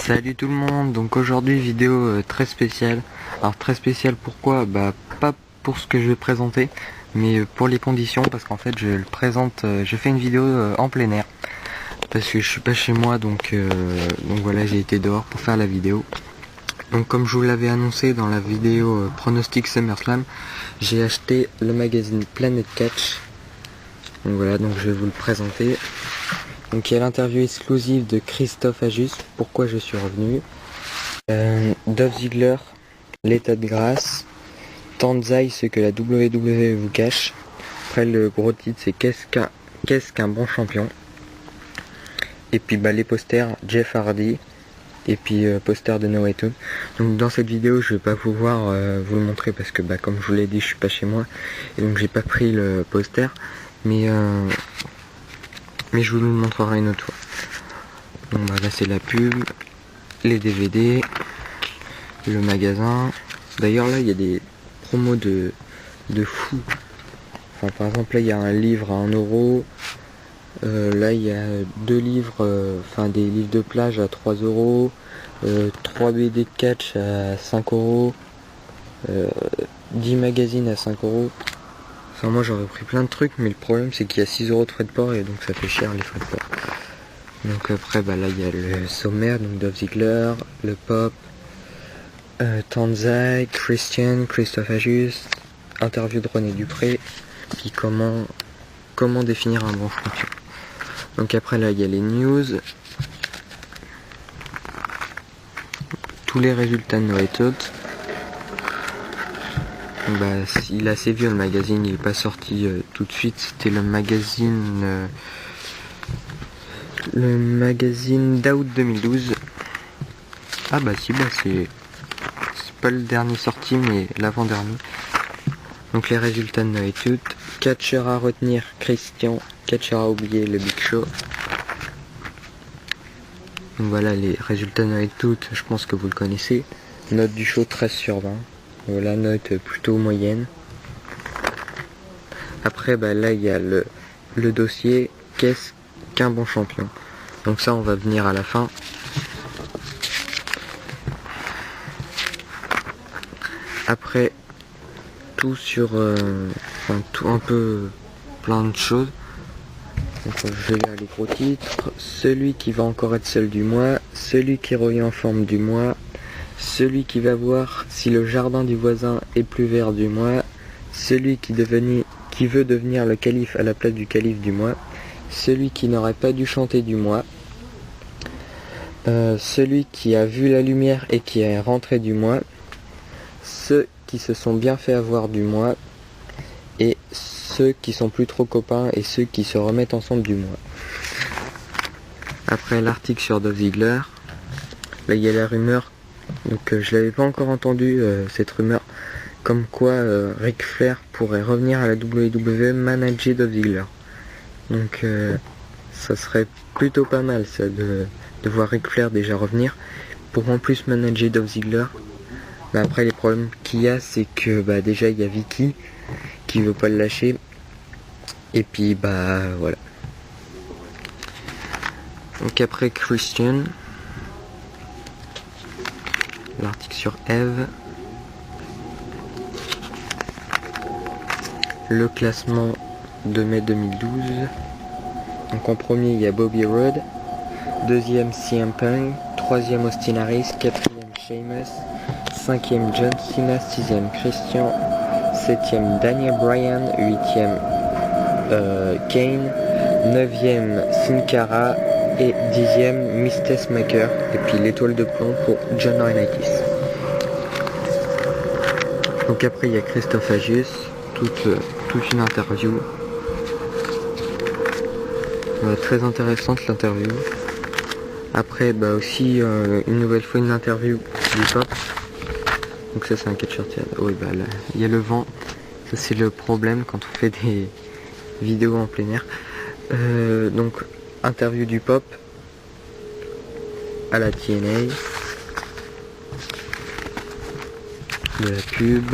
Salut tout le monde, donc aujourd'hui vidéo très spéciale. Alors très spéciale pourquoi? Bah pas pour ce que je vais présenter, mais pour les conditions, parce qu'en fait je le présente, je fais une vidéo en plein air. Parce que je suis pas chez moi, donc voilà, j'ai été dehors pour faire la vidéo. Donc comme je vous l'avais annoncé dans la vidéo Pronostic SummerSlam, j'ai acheté le magazine Planet Catch. Donc voilà, donc je vais vous le présenter. Donc il y a l'interview exclusive de Christophe Ajus, pourquoi je suis revenu. Dolph Ziggler, l'état de grâce. Tanzai, ce que la WWE vous cache. Après le gros titre c'est qu'est-ce qu'un bon champion. Et puis bah, les posters Jeff Hardy. Et puis poster de No Way Out. Donc dans cette vidéo je vais pas pouvoir vous le montrer parce que bah, comme je vous l'ai dit je suis pas chez moi. Et donc j'ai pas pris le poster. Mais je vous le montrerai une autre fois. Donc bah, là c'est la pub, les DVD, le magasin. D'ailleurs là il y a des promos de fou. Enfin, par exemple là il y a un livre à 1 euro. Là il y a 2 livres, des livres de plage à 3 euros. 3 BD de catch à 5 euros. 10 magazines à 5 euros. Enfin moi j'aurais pris plein de trucs, mais le problème c'est qu'il y a 6 euros de frais de port et donc ça fait cher les frais de port. Donc après bah là il y a le sommaire, donc Dolph Ziggler, le pop, Tanzai, Christian, Christophe Ajus, interview de René Dupré, puis comment définir un bon champion. Donc après là il y a les news, tous les résultats de No Way Out. Bah, il est assez vieux le magazine, il n'est pas sorti tout de suite, c'était le magazine d'Out 2012. Ah bah si, bah c'est pas le dernier sorti mais l'avant-dernier. Donc les résultats de No Way Out. Catcheur à retenir Christian, catcheur à oublier le Big Show. Donc voilà les résultats de No Way Out, je pense que vous le connaissez. Note du show 13/20. Voilà, note plutôt moyenne. Après bah là il y a le dossier qu'est-ce qu'un bon champion. Donc ça on va venir à la fin. Après tout sur tout un peu plein de choses. Donc je vais lire les gros titres. Celui qui va encore être seul du mois, celui qui revient en forme du mois, celui qui va voir si le jardin du voisin est plus vert du mois, celui qui veut devenir le calife à la place du calife du mois, celui qui n'aurait pas dû chanter du mois, celui qui a vu la lumière et qui est rentré du mois, ceux qui se sont bien fait avoir du mois, et ceux qui sont plus trop copains et ceux qui se remettent ensemble du mois. Après l'article sur Dolph Ziggler, là il y a la rumeur, donc je l'avais pas encore entendu cette rumeur, comme quoi Ric Flair pourrait revenir à la WWE manager Dolph Ziggler. Donc ça serait plutôt pas mal ça de voir Ric Flair déjà revenir pour en plus manager Dolph Ziggler. Mais après les problèmes qu'il y a c'est que bah déjà il y a Vicky qui veut pas le lâcher et puis bah voilà. Donc après Christian, l'article sur Eve, le classement de mai 2012. Donc en premier il y a Bobby Roode, deuxième CM Punk, troisième Austin Harris, quatrième Sheamus, cinquième John Cena, sixième Christian, septième Daniel Bryan, huitième Kane, neuvième Sin Cara et dixième Mr. Smacker, et puis l'étoile de plomb pour John Laurinaitis. Donc après il y a Christophe Ajus, toute une interview. Très intéressante l'interview. Après bah aussi une nouvelle fois une interview du pop. Donc ça c'est un catcheur. Oui bah là il y a le vent. Ça c'est le problème quand on fait des vidéos en plein air. Donc interview du pop à la TNA. De la pub.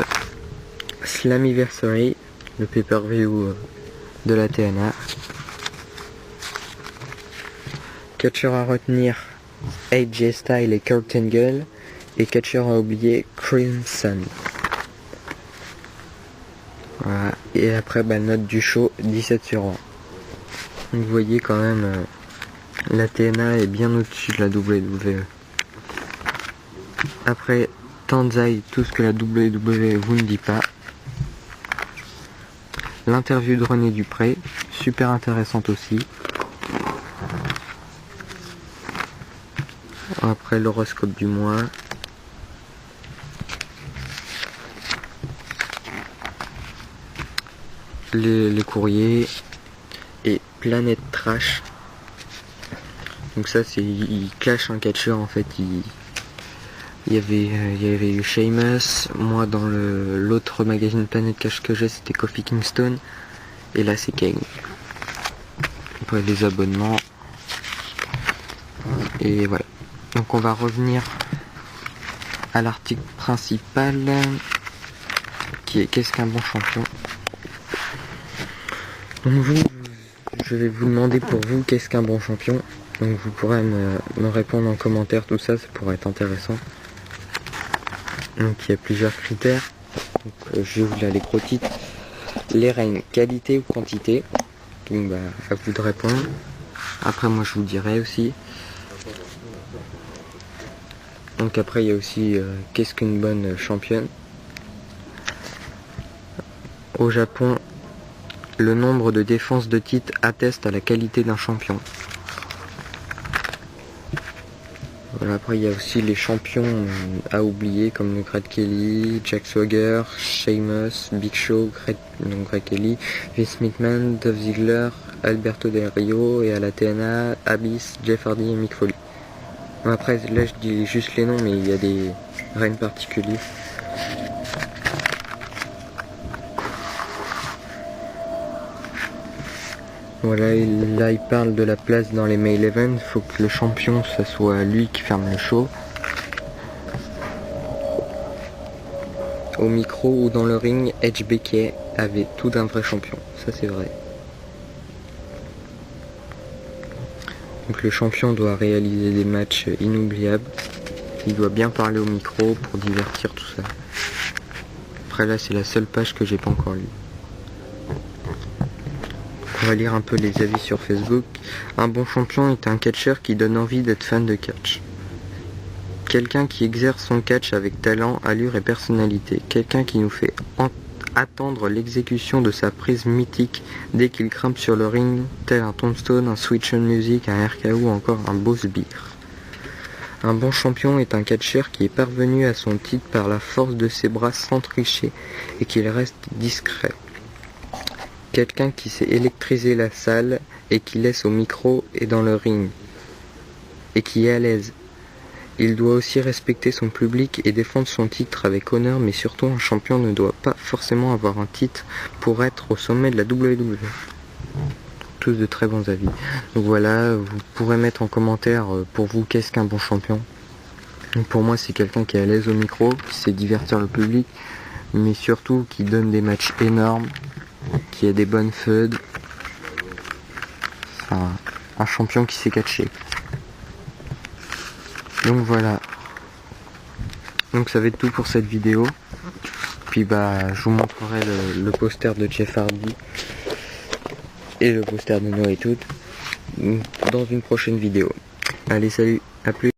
Slammiversary, le pay-per-view de la TNA. Catcheur à retenir AJ Styles et Kurt Angle, et catcheur à oublier Crimson. Voilà. Et après note du show 17/20. Donc vous voyez quand même la TNA est bien au-dessus de la WWE. Après Tanzai, tout ce que la WWE vous ne dit pas. L'interview de René Dupré, super intéressante aussi. Après l'horoscope du mois. Les courriers et Planète Trash. Donc ça c'est il clash un catcheur en fait. Il y avait eu Sheamus. Moi dans l'autre magazine Planète Cash que j'ai c'était Kofi Kingston. Et là c'est Kane. Après les abonnements. Et voilà. Donc on va revenir à l'article principal qui est qu'est-ce qu'un bon champion. Donc je vais vous demander pour vous qu'est-ce qu'un bon champion. Donc vous pourrez me répondre en commentaire tout ça, ça pourrait être intéressant. Donc il y a plusieurs critères. Donc, je vais vous lire les gros titres. Les règnes, qualité ou quantité. Donc à vous de répondre. Après moi je vous dirai aussi. Donc après il y a aussi qu'est-ce qu'une bonne championne. Au Japon, le nombre de défenses de titre atteste à la qualité d'un champion. Voilà, après il y a aussi les champions à oublier comme le Great Kelly, Jack Swagger, Sheamus, Big Show, Great Kelly, Vince McMahon, Dolph Ziggler, Alberto Del Rio et à la TNA, Abyss, Jeff Hardy et Mick Foley. Après là je dis juste les noms mais il y a des règnes particuliers. Voilà, là il parle de la place dans les main events, il faut que le champion ça soit lui qui ferme le show. Au micro ou dans le ring, Edge Becky avait tout d'un vrai champion, ça c'est vrai. Donc le champion doit réaliser des matchs inoubliables, il doit bien parler au micro pour divertir tout ça. Après là c'est la seule page que j'ai pas encore lue. On va lire un peu les avis sur Facebook. Un bon champion est un catcheur qui donne envie d'être fan de catch. Quelqu'un qui exerce son catch avec talent, allure et personnalité. Quelqu'un qui nous fait attendre l'exécution de sa prise mythique dès qu'il grimpe sur le ring, tel un Tombstone, un Switch on Music, un RKO ou encore un Boss Beer. Un bon champion est un catcheur qui est parvenu à son titre par la force de ses bras sans tricher et qu'il reste discret. Quelqu'un qui sait électriser la salle et qui laisse au micro et dans le ring. Et qui est à l'aise. Il doit aussi respecter son public et défendre son titre avec honneur, mais surtout un champion ne doit pas forcément avoir un titre pour être au sommet de la WWE. Tous de très bons avis. Donc voilà, vous pourrez mettre en commentaire pour vous qu'est-ce qu'un bon champion. Donc pour moi c'est quelqu'un qui est à l'aise au micro, qui sait divertir le public, mais surtout qui donne des matchs énormes, qui a des bonnes feuds, enfin, un champion qui sait catcher. Donc voilà. Donc ça va être tout pour cette vidéo. Puis je vous montrerai le poster de Jeff Hardy et le poster de Noah et tout dans une prochaine vidéo. Allez salut, à plus.